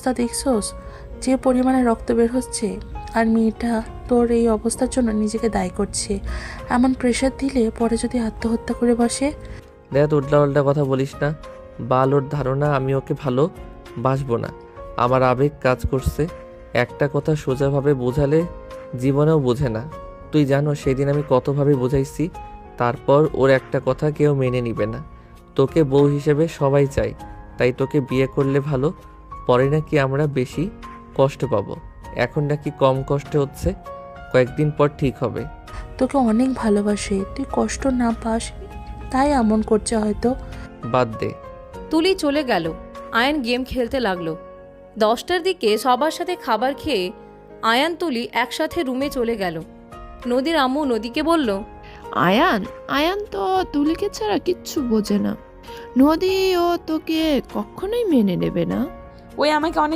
অবস্থা দেখছোস, যে পরিমাণে রক্ত বের হচ্ছে, আর মেয়েটা তোর এই অবস্থার জন্য নিজেকে দায়ী করছে। এমন প্রেশার দিলে পরে যদি আত্মহত্যা করে বসে। দেখ, উল্টা উল্টা কথা বলিস না। বাল ওর ধারণা আমি ওকে ভালো বাসবো না। আমার আবেগ কাজ করছে। একটা কথা সোজাভাবে বোঝালে জীবনেও বোঝে না। তুই জানো সেদিন আমি কতভাবে বোঝাইছি, তারপর ওর একটা কথা কেউ মেনে নিবে না। তোকে বউ হিসেবে সবাই চাই, তাই তোকে বিয়ে করলে ভালো। পরে নাকি আমরা বেশি কষ্ট পাবো, এখন নাকি কম কষ্টে হচ্ছে। কয়েকদিন পর ঠিক হবে। তোকে অনেক ভালোবাসে, তুই কষ্ট না পাস তাই এমন করছে হয়তো। বাদ দে। তুলি চলে গেল। আয়ান গেম খেলতে লাগলো। 10টার দিকে সবার সাথে খাবার খেয়ে আয়ান তুলি একসাথে রুমে চলে গেল। নদীর আম্মু নদীকে বলল, আয়ান আয়ান তো তুলিকে ছাড়া কিচ্ছু বোঝে না। নদী ও তোকে কখনোই মেনে নেবে না। ওই আমাকে অনেক